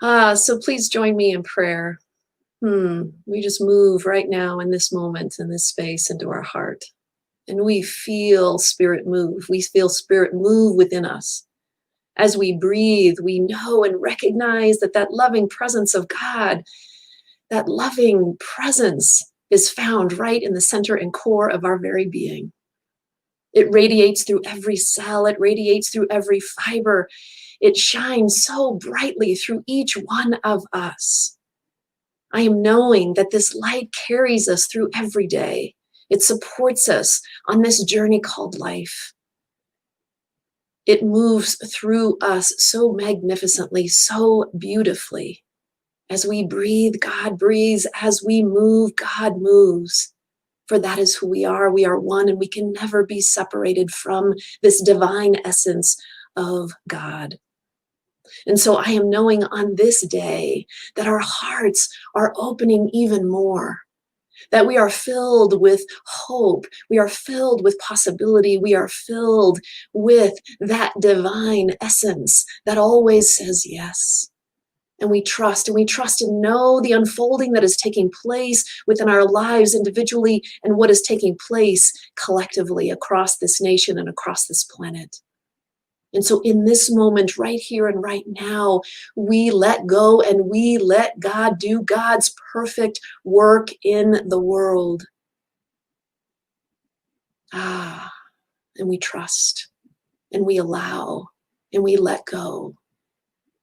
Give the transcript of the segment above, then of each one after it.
So please join me in prayer. We just move right now in this moment, in this space, into our heart. And we feel spirit move. We feel spirit move within us. As we breathe, we know and recognize that that loving presence of God, that loving presence is found right in the center and core of our very being. It radiates through every cell. It radiates through every fiber. It shines so brightly through each one of us. I am knowing that this light carries us through every day. It supports us on this journey called life. It moves through us so magnificently, so beautifully. As we breathe, God breathes. As we move, God moves. For that is who we are. We are one, and we can never be separated from this divine essence of God. And so I am knowing on this day that our hearts are opening even more, that we are filled with hope. We are filled with possibility. We are filled with that divine essence that always says yes. And we trust and know the unfolding that is taking place within our lives individually and what is taking place collectively across this nation and across this planet. And so in this moment, right here and right now, we let go and we let God do God's perfect work in the world. And we trust and we allow and we let go.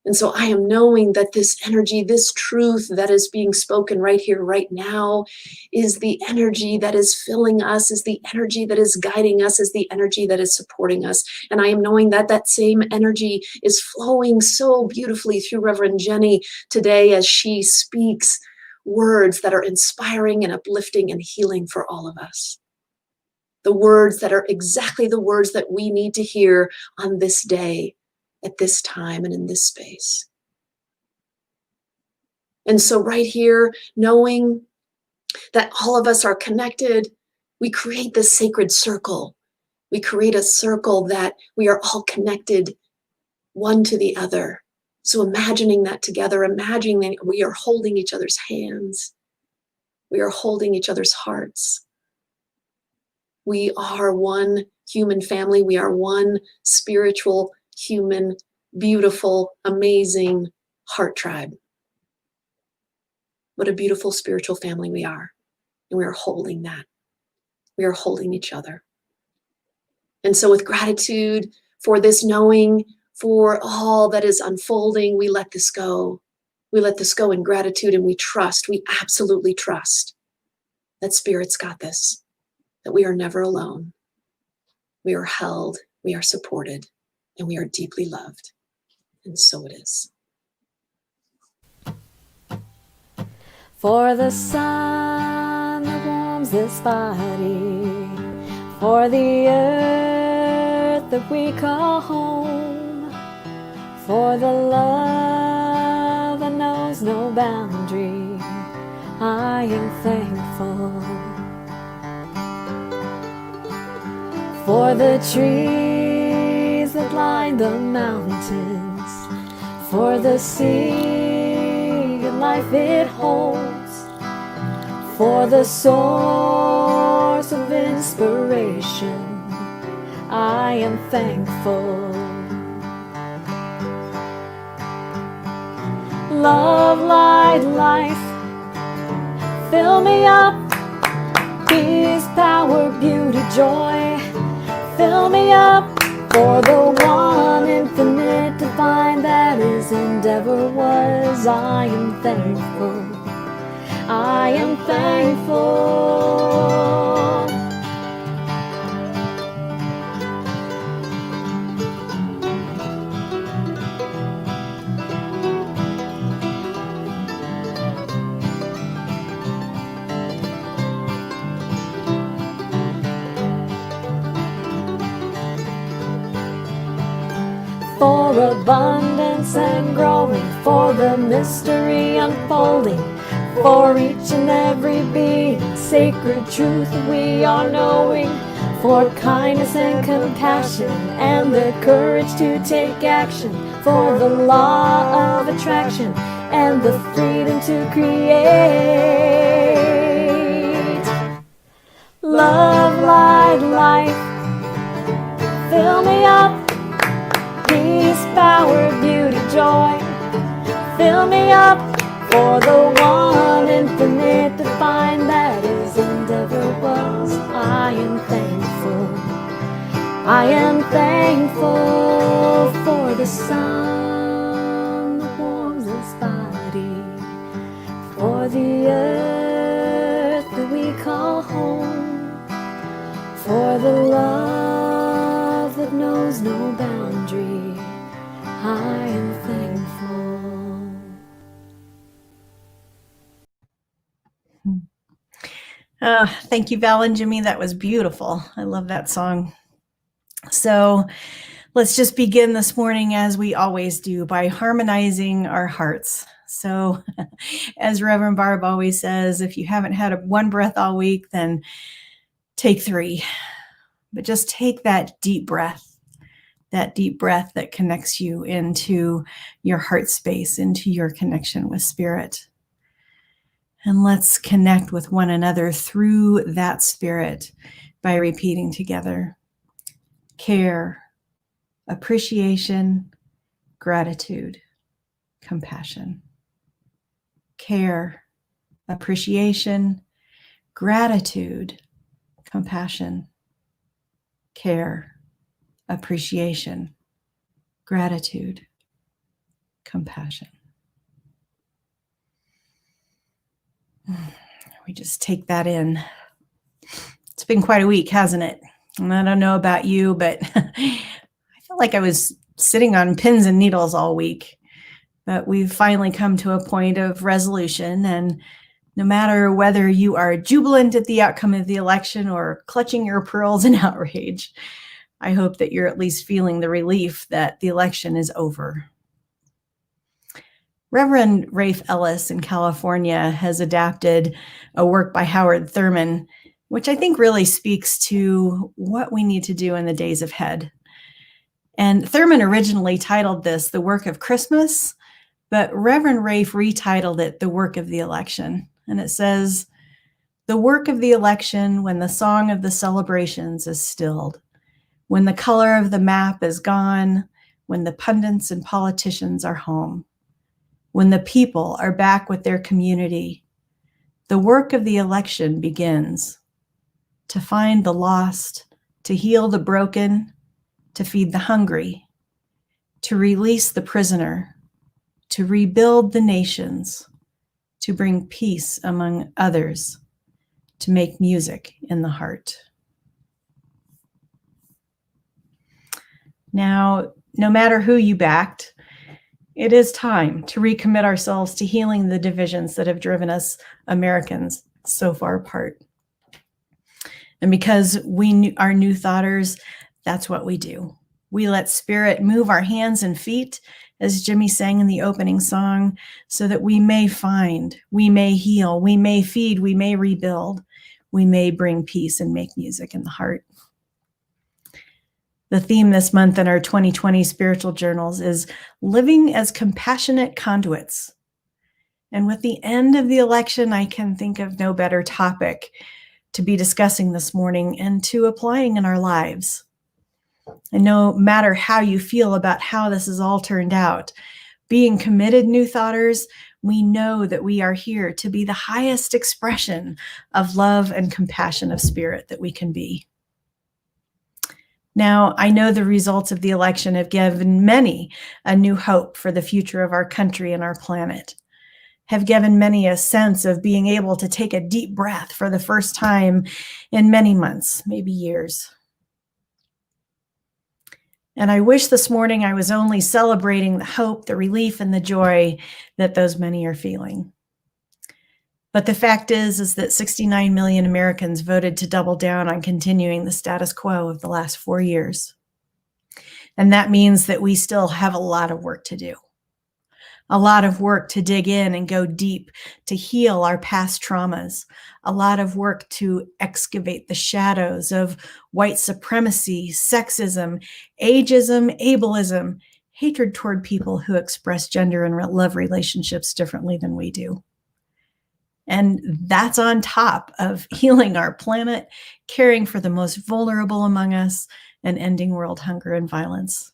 And so I am knowing that this energy, this truth that is being spoken right here, right now, is the energy that is filling us, is the energy that is guiding us, is the energy that is supporting us. And I am knowing that that same energy is flowing so beautifully through Reverend Jenny today as she speaks words that are inspiring and uplifting and healing for all of us. The words that are exactly the words that we need to hear on this day, at this time and in this space. And so right here, knowing that all of us are connected, we create this sacred circle. We create a circle that we are all connected one to the other. So imagining that together, imagining that we are holding each other's hands. We are holding each other's hearts. We are one human family. We are one spiritual human, beautiful, amazing heart tribe. What a beautiful spiritual family we are. And we are holding that. We are holding each other. And so with gratitude for this knowing, for all that is unfolding, we let this go. We let this go in gratitude, and we trust, we absolutely trust that Spirit's got this, that we are never alone. We are held, we are supported, and we are deeply loved. And so it is. For the sun that warms this body, for the earth that we call home, for the love that knows no boundary, I am thankful. For the trees that line the mountains, for the sea and life it holds, for the source of inspiration, I am thankful. Love, light, life, fill me up. Peace, power, beauty, joy, fill me up. For the one infinite divine that is endeavor was, I am thankful. I am thankful. For abundance and growing, for the mystery unfolding, for each and every being, sacred truth we are knowing, for kindness and compassion and the courage to take action, for the law of attraction and the freedom to create. Love, light, life, fill me up. Peace, power, beauty, joy, fill me up. For the one infinite divine that is and ever was, I am thankful. I am thankful for the sun that warms this body, for the earth that we call home, for the love that knows no boundary. I am thankful. Thank you, Val and Jimmy. That was beautiful. I love that song. So let's just begin this morning, as we always do, by harmonizing our hearts. So as Reverend Barb always says, if you haven't had one breath all week, then take 3. But just take that deep breath that connects you into your heart space, into your connection with spirit. And let's connect with one another through that spirit by repeating together: care, appreciation, gratitude, compassion. Care, appreciation, gratitude, compassion. Care, appreciation, gratitude, compassion. We just take that in. It's been quite a week, hasn't it? And I don't know about you, but I feel like I was sitting on pins and needles all week. But we've finally come to a point of resolution. And no matter whether you are jubilant at the outcome of the election or clutching your pearls in outrage, I hope that you're at least feeling the relief that the election is over. Reverend Rafe Ellis in California has adapted a work by Howard Thurman, which I think really speaks to what we need to do in the days ahead. And Thurman originally titled this The Work of Christmas, but Reverend Rafe retitled it The Work of the Election. And it says, "The work of the election, when the song of the celebrations is stilled, when the color of the map is gone, when the pundits and politicians are home, when the people are back with their community, the work of the election begins. To find the lost, to heal the broken, to feed the hungry, to release the prisoner, to rebuild the nations, to bring peace among others, to make music in the heart." Now, no matter who you backed, it is time to recommit ourselves to healing the divisions that have driven us Americans so far apart. And because we are New Thoughters, that's what we do. We let spirit move our hands and feet, as Jimmy sang in the opening song, so that we may find, we may heal, we may feed, we may rebuild, we may bring peace and make music in the heart. The theme this month in our 2020 spiritual journals is living as compassionate conduits. And with the end of the election, I can think of no better topic to be discussing this morning and to applying in our lives. And no matter how you feel about how this has all turned out, being committed New Thoughters, we know that we are here to be the highest expression of love and compassion of spirit that we can be. Now, I know the results of the election have given many a new hope for the future of our country and our planet, have given many a sense of being able to take a deep breath for the first time in many months, maybe years. And I wish this morning I was only celebrating the hope, the relief, and the joy that those many are feeling. But the fact is that 69 million Americans voted to double down on continuing the status quo of the last 4 years. And that means that we still have a lot of work to do. A lot of work to dig in and go deep, to heal our past traumas. A lot of work to excavate the shadows of white supremacy, sexism, ageism, ableism, hatred toward people who express gender and love relationships differently than we do. And that's on top of healing our planet, caring for the most vulnerable among us, and ending world hunger and violence.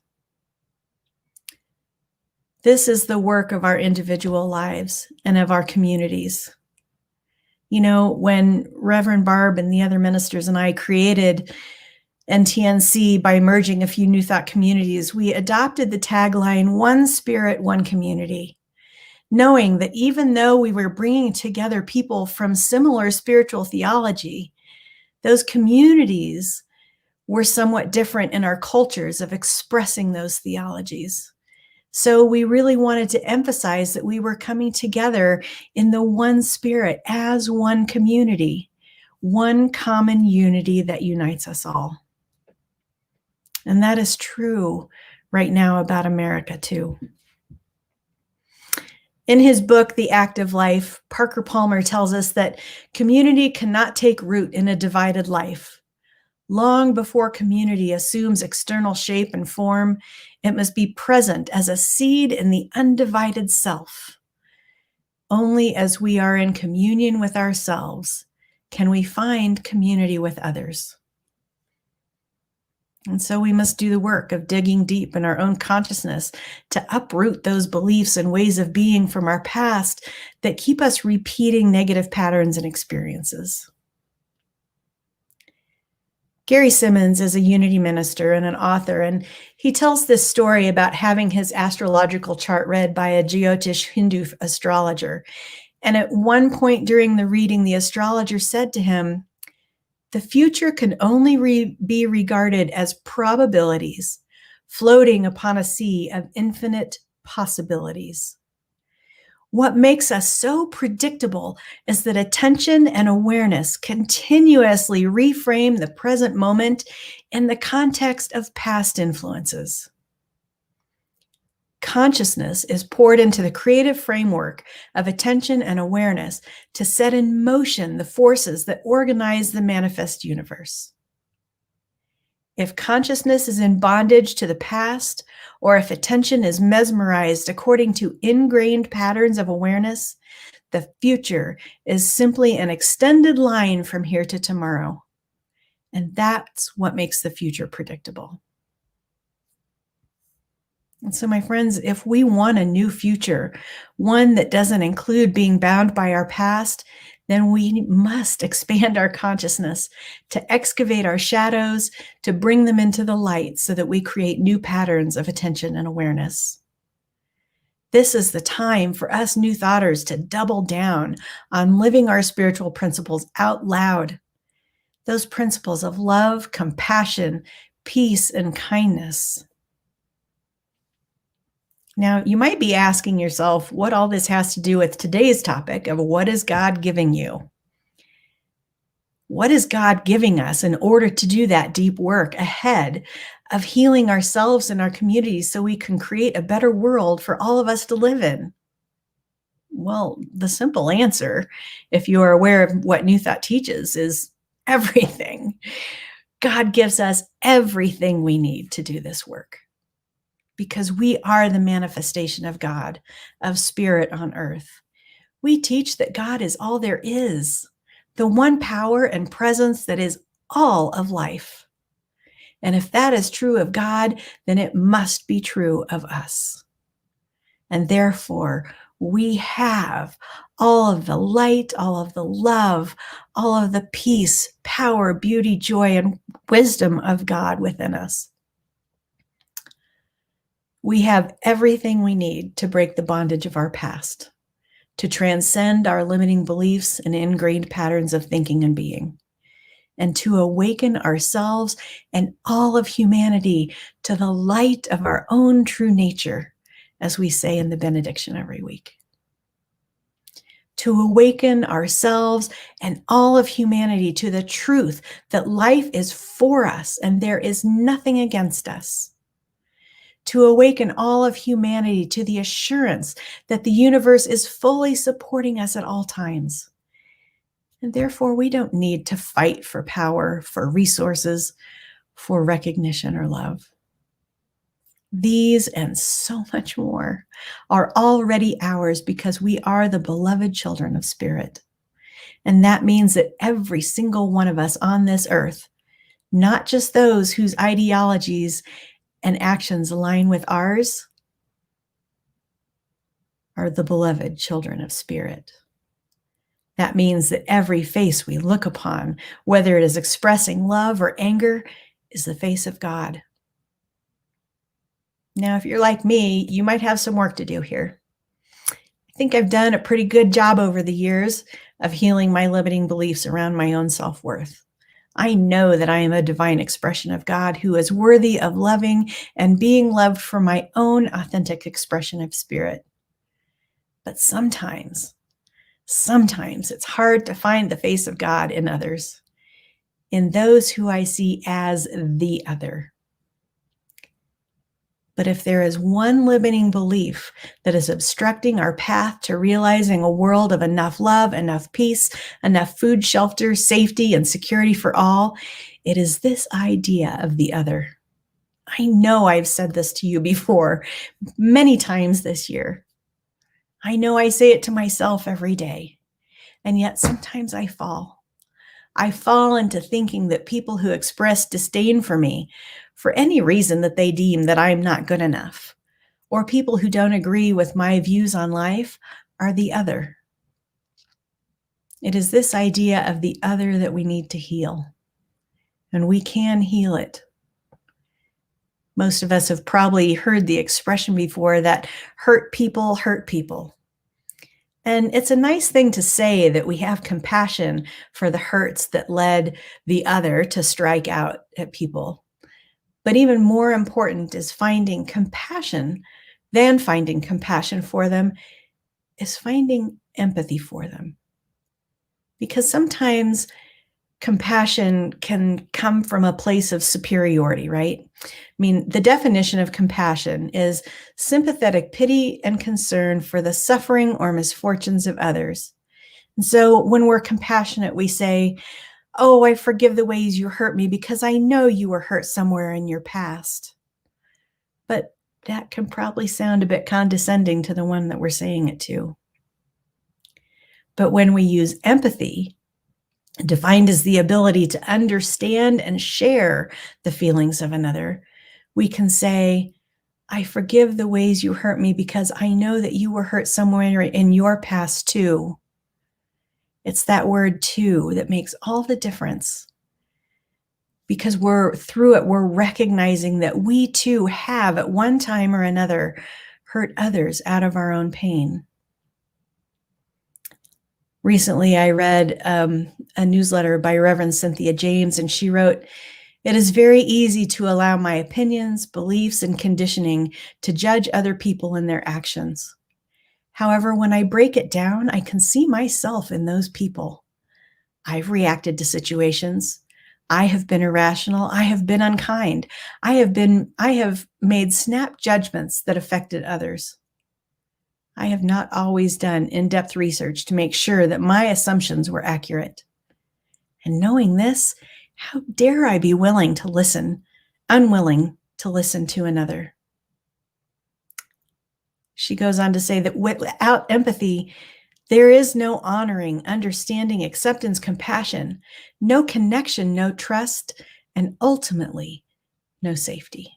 This is the work of our individual lives and of our communities. You know, when Reverend Barb and the other ministers and I created NTNC by merging a few New Thought communities, we adopted the tagline, "One Spirit, One Community," knowing that even though we were bringing together people from similar spiritual theology, those communities were somewhat different in our cultures of expressing those theologies. So we really wanted to emphasize that we were coming together in the one spirit as one community, one common unity that unites us all. And that is true right now about America too. In his book, The Active Life, Parker Palmer tells us that community cannot take root in a divided life. Long before community assumes external shape and form, it must be present as a seed in the undivided self. Only as we are in communion with ourselves can we find community with others. And so we must do the work of digging deep in our own consciousness to uproot those beliefs and ways of being from our past that keep us repeating negative patterns and experiences. Gary Simmons is a Unity minister and an author, and he tells this story about having his astrological chart read by a Jyotish Hindu astrologer. And at one point during the reading, the astrologer said to him, "The future can only be regarded as probabilities floating upon a sea of infinite possibilities. What makes us so predictable is that attention and awareness continuously reframe the present moment in the context of past influences. Consciousness is poured into the creative framework of attention and awareness to set in motion the forces that organize the manifest universe. If consciousness is in bondage to the past, or if attention is mesmerized according to ingrained patterns of awareness, the future is simply an extended line from here to tomorrow. And that's what makes the future predictable." And so, my friends, if we want a new future, one that doesn't include being bound by our past, then we must expand our consciousness to excavate our shadows, to bring them into the light so that we create new patterns of attention and awareness. This is the time for us New Thoughters to double down on living our spiritual principles out loud. Those principles of love, compassion, peace, and kindness. Now, you might be asking yourself what all this has to do with today's topic of what is God giving you? What is God giving us in order to do that deep work ahead of healing ourselves and our communities so we can create a better world for all of us to live in? Well, the simple answer, if you are aware of what New Thought teaches, is everything. God gives us everything we need to do this work, because we are the manifestation of God, of spirit on earth. We teach that God is all there is, the one power and presence that is all of life. And if that is true of God, then it must be true of us. And therefore, we have all of the light, all of the love, all of the peace, power, beauty, joy, and wisdom of God within us. We have everything we need to break the bondage of our past, to transcend our limiting beliefs and ingrained patterns of thinking and being, and to awaken ourselves and all of humanity to the light of our own true nature, as we say in the benediction every week. To awaken ourselves and all of humanity to the truth that life is for us and there is nothing against us. To awaken all of humanity to the assurance that the universe is fully supporting us at all times. And therefore, we don't need to fight for power, for resources, for recognition or love. These and so much more are already ours because we are the beloved children of Spirit. And that means that every single one of us on this earth, not just those whose ideologies and actions align with ours, are the beloved children of Spirit. That means that every face we look upon, whether it is expressing love or anger, is the face of God. Now, if you're like me, you might have some work to do here. I think I've done a pretty good job over the years of healing my limiting beliefs around my own self-worth. I know that I am a divine expression of God who is worthy of loving and being loved for my own authentic expression of Spirit. But sometimes it's hard to find the face of God in others, in those who I see as the other. But if there is one limiting belief that is obstructing our path to realizing a world of enough love, enough peace, enough food, shelter, safety, and security for all, it is this idea of the other. I know I've said this to you before, many times this year. I know I say it to myself every day, and yet sometimes I fall. I fall into thinking that people who express disdain for me, for any reason that they deem that I'm not good enough, or people who don't agree with my views on life, are the other. It is this idea of the other that we need to heal, and we can heal it. Most of us have probably heard the expression before that hurt people hurt people. And it's a nice thing to say that we have compassion for the hurts that led the other to strike out at people. But even more important is finding compassion for them, is finding empathy for them. Because sometimes compassion can come from a place of superiority, right? I mean, the definition of compassion is sympathetic pity and concern for the suffering or misfortunes of others. And so when we're compassionate, we say, "Oh, I forgive the ways you hurt me because I know you were hurt somewhere in your past." But that can probably sound a bit condescending to the one that we're saying it to. But when we use empathy, defined as the ability to understand and share the feelings of another, we can say, "I forgive the ways you hurt me because I know that you were hurt somewhere in your past too." It's that word "too" that makes all the difference, because we're recognizing that we too have at one time or another hurt others out of our own pain. Recently, I read a newsletter by Reverend Cynthia James, and she wrote, "It is very easy to allow my opinions, beliefs, and conditioning to judge other people and their actions. However, when I break it down, I can see myself in those people. I've reacted to situations. I have been irrational. I have been unkind. I have made snap judgments that affected others. I have not always done in-depth research to make sure that my assumptions were accurate. And knowing this, how dare I be unwilling to listen to another?" She goes on to say that without empathy, there is no honoring, understanding, acceptance, compassion, no connection, no trust, and ultimately, no safety.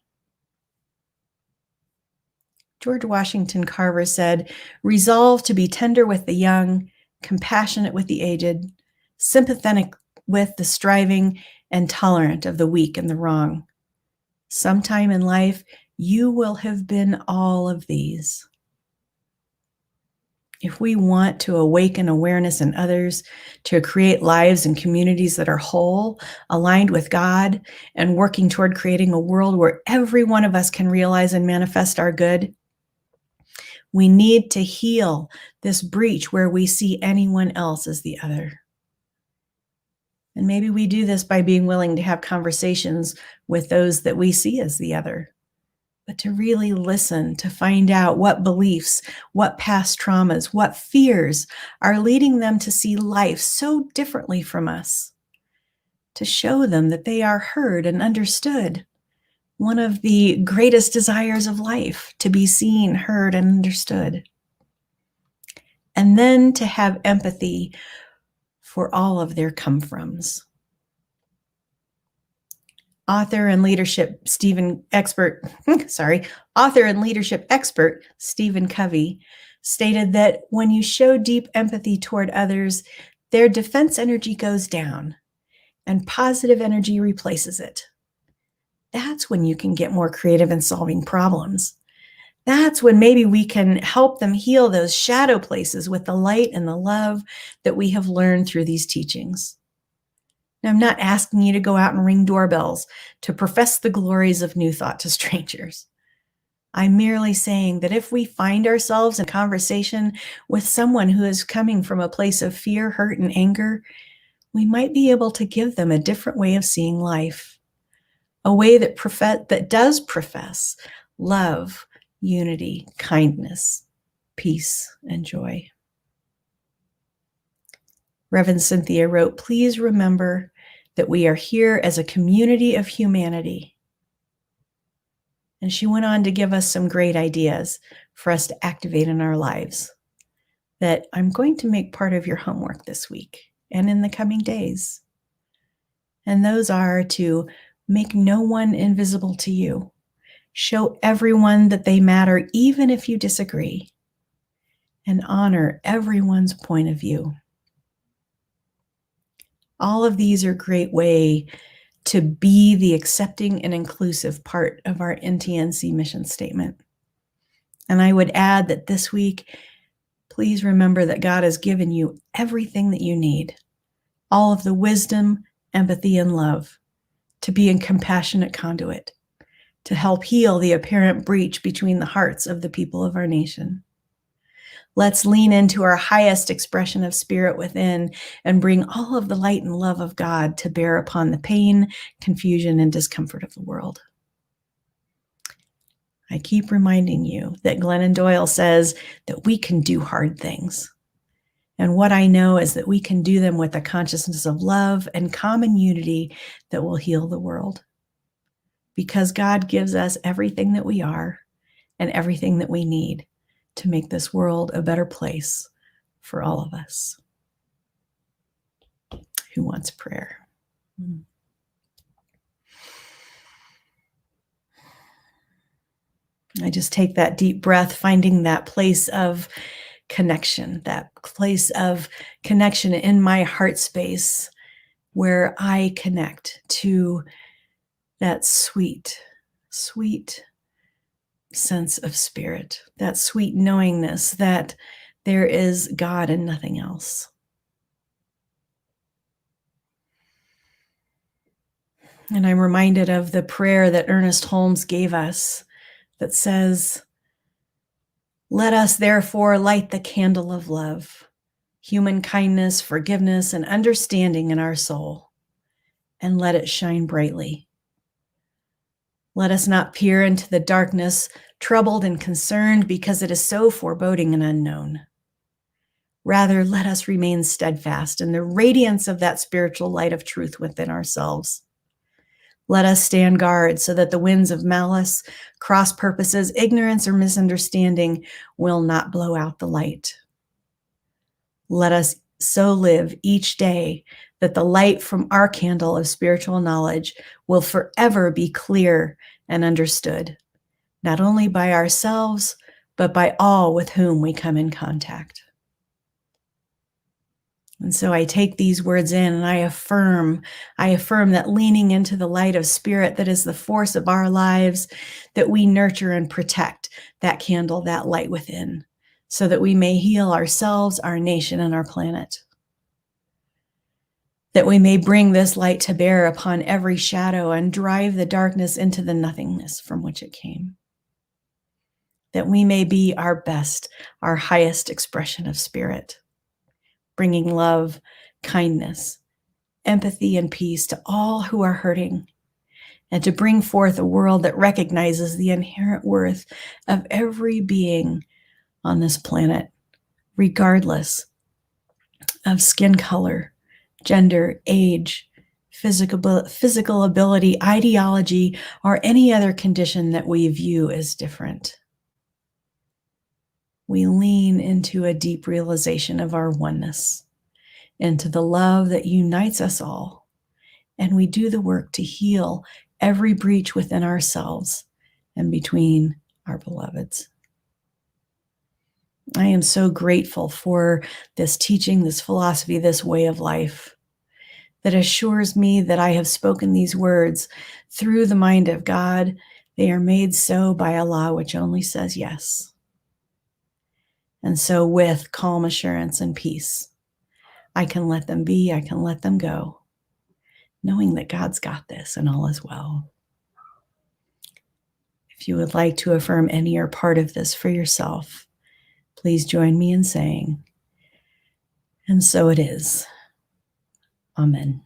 George Washington Carver said, "Resolve to be tender with the young, compassionate with the aged, sympathetic with the striving, and tolerant of the weak and the wrong. Sometime in life, you will have been all of these." If we want to awaken awareness in others, to create lives and communities that are whole, aligned with God, and working toward creating a world where every one of us can realize and manifest our good, we need to heal this breach where we see anyone else as the other. And maybe we do this by being willing to have conversations with those that we see as the other, but to really listen, to find out what beliefs, what past traumas, what fears are leading them to see life so differently from us, to show them that they are heard and understood, one of the greatest desires of life, to be seen, heard, and understood. And then to have empathy for all of their come-froms. Author and leadership expert Stephen Covey stated that when you show deep empathy toward others, their defense energy goes down and positive energy replaces it. That's when you can get more creative in solving problems. That's when maybe we can help them heal those shadow places with the light and the love that we have learned through these teachings. Now, I'm not asking you to go out and ring doorbells to profess the glories of New Thought to strangers. I'm merely saying that if we find ourselves in conversation with someone who is coming from a place of fear, hurt, and anger, we might be able to give them a different way of seeing life, a way that does profess love, unity, kindness, peace, and joy. Reverend Cynthia wrote, "Please remember that we are here as a community of humanity." And she went on to give us some great ideas for us to activate in our lives that I'm going to make part of your homework this week and in the coming days. And those are to make no one invisible to you. Show everyone that they matter, even if you disagree, and honor everyone's point of view. All of these are a great way to be the accepting and inclusive part of our NTNC mission statement. And I would add that this week, please remember that God has given you everything that you need, all of the wisdom, empathy, and love to be a compassionate conduit, to help heal the apparent breach between the hearts of the people of our nation. Let's lean into our highest expression of spirit within and bring all of the light and love of God to bear upon the pain, confusion, and discomfort of the world. I keep reminding you that Glennon Doyle says that we can do hard things. And what I know is that we can do them with a consciousness of love and common unity that will heal the world. Because God gives us everything that we are and everything that we need to make this world a better place for all of us. Who wants prayer? I just take that deep breath, finding that place of connection in my heart space where I connect to that sweet, sweet sense of spirit, that sweet knowingness that there is God and nothing else. And I'm reminded of the prayer that Ernest Holmes gave us that says, "Let us therefore light the candle of love, human kindness, forgiveness, and understanding in our soul, and let it shine brightly. Let us not peer into the darkness, troubled and concerned because it is so foreboding and unknown. Rather, let us remain steadfast in the radiance of that spiritual light of truth within ourselves. Let us stand guard so that the winds of malice, cross purposes, ignorance, or misunderstanding will not blow out the light. Let us so live each day that the light from our candle of spiritual knowledge will forever be clear and understood, not only by ourselves, but by all with whom we come in contact." And so I take these words in and I affirm that leaning into the light of spirit that is the force of our lives, that we nurture and protect that candle, that light within, so that we may heal ourselves, our nation, and our planet. That we may bring this light to bear upon every shadow and drive the darkness into the nothingness from which it came. That we may be our best, our highest expression of spirit, bringing love, kindness, empathy, and peace to all who are hurting, and to bring forth a world that recognizes the inherent worth of every being on this planet, regardless of skin color, gender, age, physical ability, ideology, or any other condition that we view as different. We lean into a deep realization of our oneness, into the love that unites us all, and we do the work to heal every breach within ourselves and between our beloveds. I am so grateful for this teaching, this philosophy, this way of life that assures me that I have spoken these words through the mind of God. They are made so by a law which only says yes. And so with calm assurance and peace, I can let them be, I can let them go, knowing that God's got this and all is well. If you would like to affirm any or part of this for yourself, please join me in saying, and so it is. Amen.